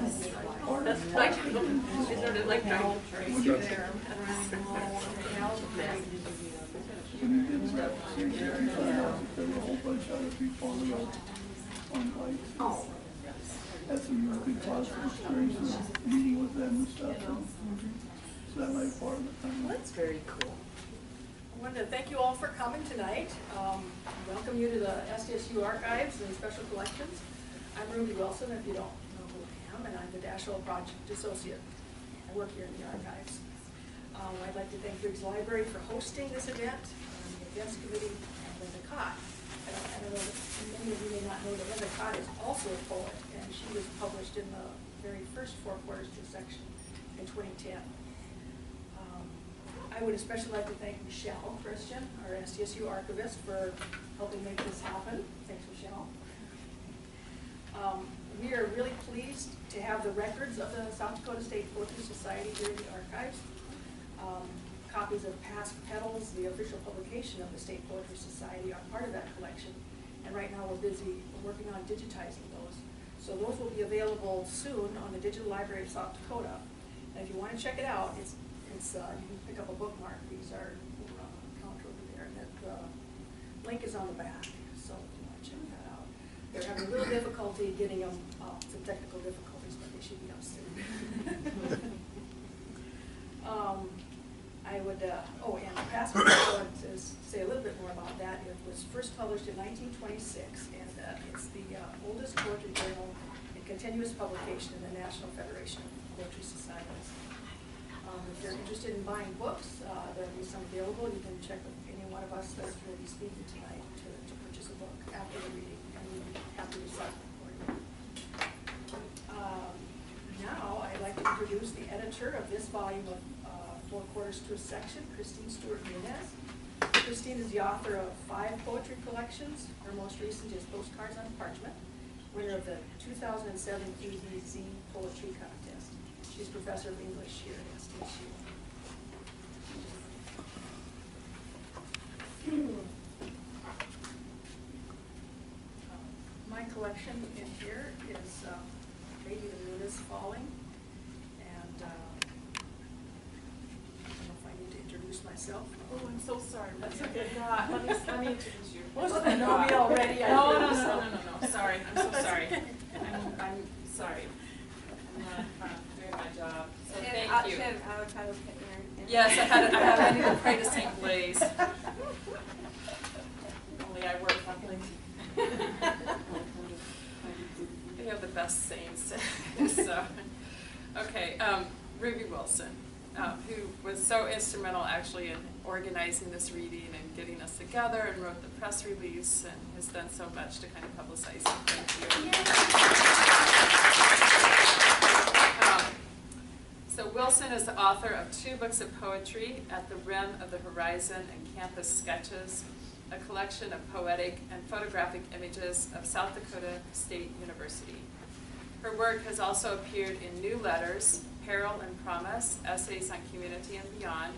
Like, is there like giant trees there? There were a whole bunch of other people on hikes. Oh. Had some really good positive experiences meeting with them and stuff. So that might be part of it. Well, that's very cool. I wanted to thank you all for coming tonight. Welcome you to the SDSU Archives and Special Collections. I'm Ruby Wilson, if you don't know who I am, and I'm the Dashwell Project Associate. I work here in the Archives. I'd like to thank Briggs Library for hosting this event, the events committee, and Linda Cott. I don't know, many of you may not know that Linda Cott is also a poet, and she was published in the very first Four Quarters to section in 2010. I would especially like to thank Michelle Christian, our SDSU archivist, for helping make this happen. Thanks, Michelle. We are really pleased to have the records of the South Dakota State Poetry Society here in the archives. Copies of past petals, the official publication of the State Poetry Society, are part of that collection. And right now we're working on digitizing those. So those will be available soon on the Digital Library of South Dakota. And if you want to check it out, you can pick up a bookmark. These are counter over there, and the link is on the back. So if you want to check that out, they're having a little difficulty getting them up. Some technical difficulties, but they should be up soon. I would, and the past book, I want to say a little bit more about that. It was first published in 1926, and it's the oldest poetry journal in continuous publication in the National Federation of Poetry Societies. If you're interested in buying books, there will be some available. You can check with any one of us that will be speaking tonight to purchase a book after the reading, and we'll be happy to sell it for you. Now, I'd like to introduce the editor of this volume of Four Quarters to a Section, Christine Stewart-Nunez. Christine is the author of 5 poetry collections. Her most recent is Postcards on Parchment, winner of the 2007 EDZ Poetry Contest. She's professor of English here at SDSU. My collection in here is Maybe the Moon is Falling, and I don't know if I need to introduce myself. Oh, I'm so sorry. That's okay. Let me introduce you. Wasn't I know me already? No. Sorry. I'm so sorry. I'm sorry. I'm not doing my job. So thank you. Yes, I had to pray to St. Blaise. Only I work on they have the best saints. So, okay, Ruby Wilson, who was so instrumental actually in organizing this reading and getting us together, and wrote the press release and has done so much to kind of publicize it. Thank you. So Wilson is the author of 2 books of poetry, At the Rim of the Horizon and Campus Sketches, a collection of poetic and photographic images of South Dakota State University. Her work has also appeared in New Letters, Peril and Promise, Essays on Community and Beyond,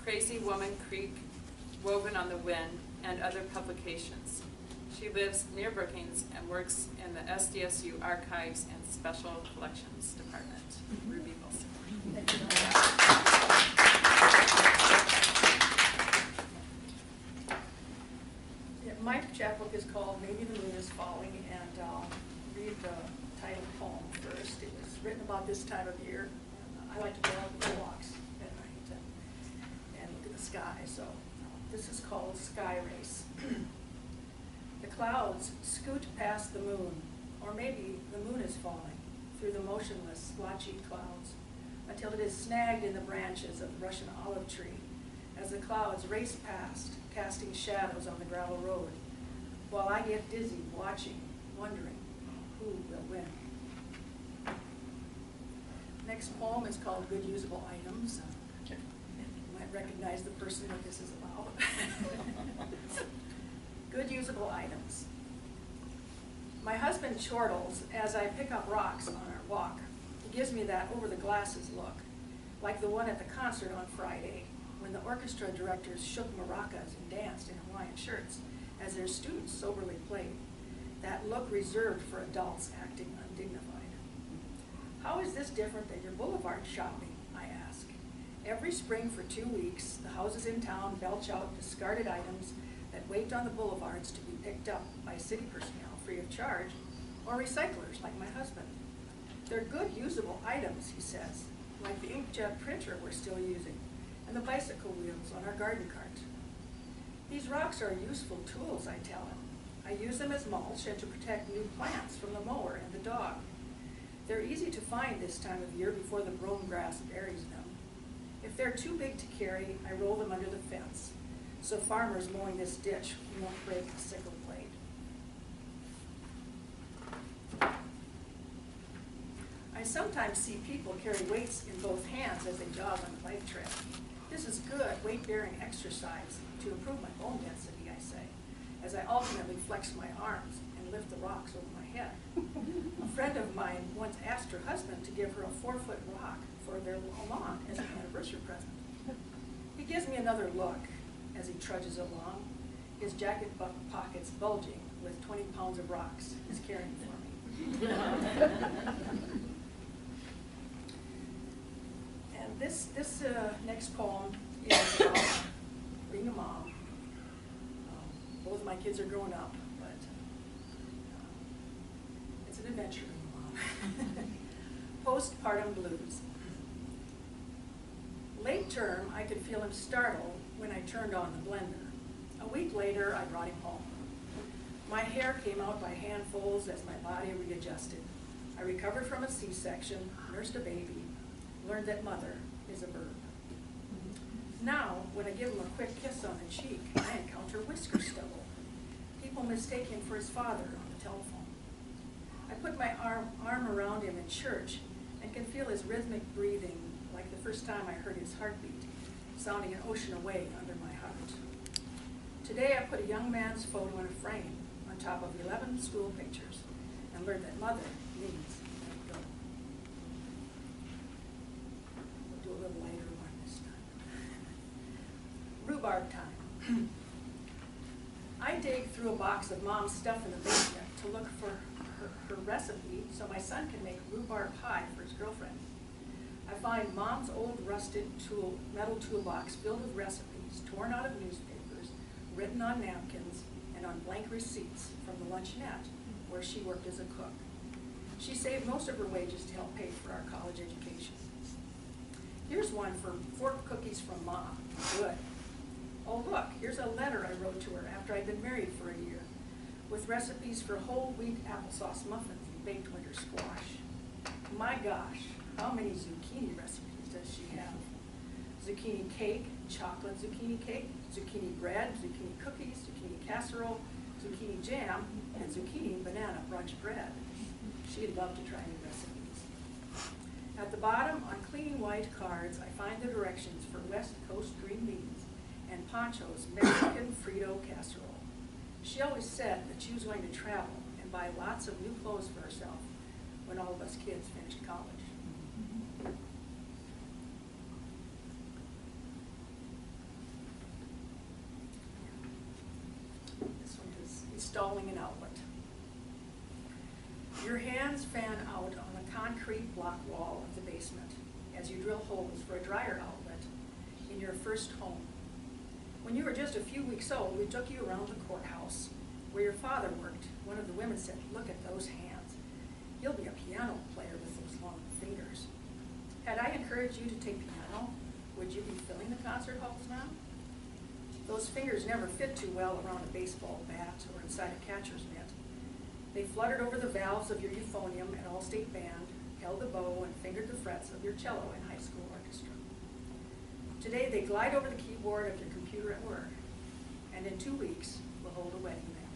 Crazy Woman Creek, Woven on the Wind, and other publications. She lives near Brookings and works in the SDSU Archives and Special Collections Department. Ruby Wilson. Thank you. My chapbook is called Maybe the Moon is Falling, and I'll read the title poem first. It was written about this time of year. I like to go out for walks at night and look at the sky, so this is called Sky Race. The clouds scoot past the moon, or maybe the moon is falling through the motionless, splotchy clouds until it is snagged in the branches of the Russian olive tree as the clouds race past, casting shadows on the gravel road, while I get dizzy watching, wondering who will win. Next poem is called Good Usable Items. You might recognize the person that this is about. Good Usable Items. My husband chortles as I pick up rocks on our walk. He gives me that over-the-glasses look, like the one at the concert on Friday, when the orchestra directors shook maracas and danced in Hawaiian shirts as their students soberly played. That look reserved for adults acting undignified. this different than your boulevard shopping? I ask. Every spring for 2 weeks, the houses in town belch out discarded items that wait on the boulevards to be picked up by city personnel free of charge, or recyclers like my husband. They're good, usable items, he says, like the inkjet printer we're still using, and the bicycle wheels on our garden cart. These rocks are useful tools, I tell him. I use them as mulch and to protect new plants from the mower and the dog. They're easy to find this time of year before the brome grass buries them. If they're too big to carry, I roll them under the fence, so farmers mowing this ditch won't break the sickle blade. I sometimes see people carry weights in both hands as they jog on the bike trail. This is good weight-bearing exercise to improve my bone density, I say, as I alternately flex my arms and lift the rocks over my head. A friend of mine once asked her husband to give her a 4-foot rock for their lawn as an anniversary present. He gives me another look as he trudges along, his jacket pockets bulging with 20 pounds of rocks he's carrying for me. And this next poem is about being a mom. Both my kids are grown up, but it's an adventure being a mom. Postpartum blues. Late term, I could feel him startle when I turned on the blender. A week later, I brought him home. My hair came out by handfuls as my body readjusted. I recovered from a C-section, nursed a baby, learned that mother is a verb. Now, when I give him a quick kiss on the cheek, I encounter whisker stubble. People mistake him for his father on the telephone. I put my arm around him in church and can feel his rhythmic breathing like the first time I heard his heartbeat, sounding an ocean away under my heart. Today I put a young man's photo in a frame on top of 11 school pictures and learned that mother means let go. We'll do a little lighter one this time. Rhubarb time. I dig through a box of mom's stuff in the basement to look for her recipe so my son can make rhubarb pie for his girlfriend. I find mom's old rusted metal toolbox filled with recipes torn out of newspapers, written on napkins, and on blank receipts from the luncheonette where she worked as a cook. She saved most of her wages to help pay for our college education. Here's one for fork cookies from Mom. Good. Oh look, here's a letter I wrote to her after I'd been married for a year, with recipes for whole wheat applesauce muffins and baked winter squash. My gosh, how many zucchini recipes does she have? Zucchini cake, chocolate zucchini cake, zucchini bread, zucchini cookies, zucchini casserole, zucchini jam, and zucchini banana brunch bread. She'd love to try new recipes. At the bottom, on clean white cards, I find the directions for West Coast green beans and Pancho's Mexican Frito casserole. She always said that she was going to travel and buy lots of new clothes for herself when all of us kids finished college. This one is installing an outlet. Your hands fan out on the concrete block wall of the basement as you drill holes for a dryer outlet in your first home. When you were just a few weeks old, we took you around the courthouse where your father worked. One of the women said, "Look at those hands. You'll be a piano player with those long fingers." Had I encouraged you to take piano, would you be filling the concert halls now? Those fingers never fit too well around a baseball bat or inside a catcher's mitt. They fluttered over the valves of your euphonium at All-State Band, held the bow, and fingered the frets of your cello in high school orchestra. Today, they glide over the keyboard of your computer at work, and in 2 weeks, we'll hold a wedding band.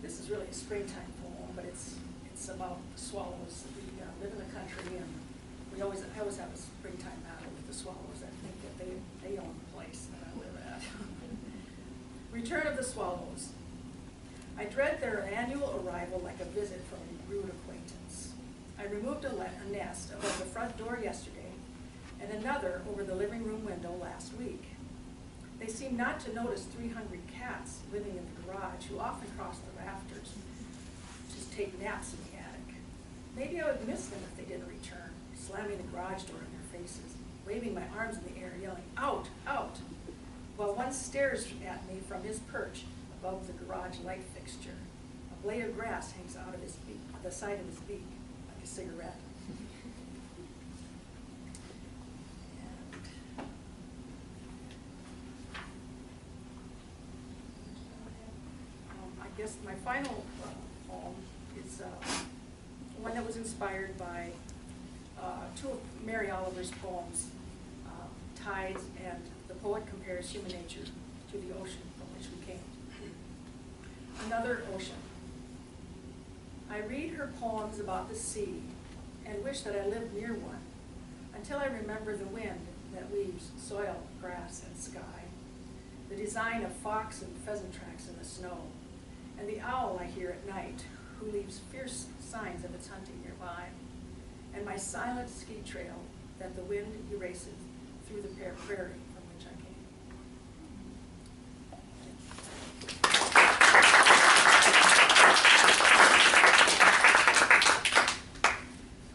This is really a springtime poem, but it's about the swallows. We live in the country, and I always have a springtime battle with the swallows. I think that they own the place that I live at. Return of the swallows. I dread their annual arrival like a visit from a rude acquaintance. I removed a nest above the front door yesterday and another over the living room window last week. They seem not to notice 3 hungry cats living in the garage who often cross the rafters, just take naps in the attic. Maybe I would miss them if they didn't return, slamming the garage door in their faces, waving my arms in the air, yelling, "Out, out," while one stares at me from his perch above the garage light fixture. A blade of grass hangs out of his beak, the side of his beak, like a cigarette. I guess my final poem is one that was inspired by 2 of Mary Oliver's poems, Tides, and the poet compares human nature to the ocean from which we came. Another ocean. I read her poems about the sea and wish that I lived near one, until I remember the wind that weaves soil, grass, and sky, the design of fox and pheasant tracks in the snow, and the owl I hear at night, who leaves fierce signs of its hunting nearby, and my silent ski trail that the wind erases through the prairie from which I came.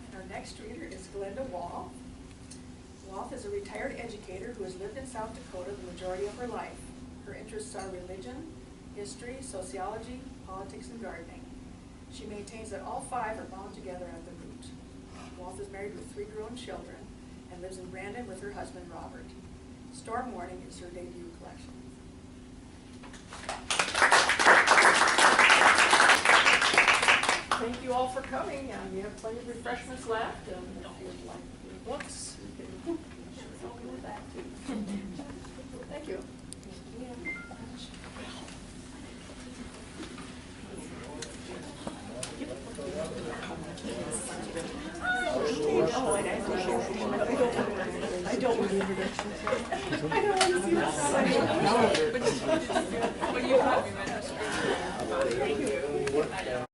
And our next reader is Glenda Wall. Wall is a retired educator who has lived in South Dakota the majority of her life. Her interests are religion, history, sociology, politics, and gardening. She maintains that all 5 are bound together at the root. Walth is married with 3 grown children and lives in Brandon with her husband, Robert. Storm Warning is her debut collection. Thank you all for coming, and we have plenty of refreshments left, and if you'd like your books, you can help me with that too. Thank you. Oh, and I appreciate it. I don't want introductions. I don't want to see what's on. But you have me registered. Thank you.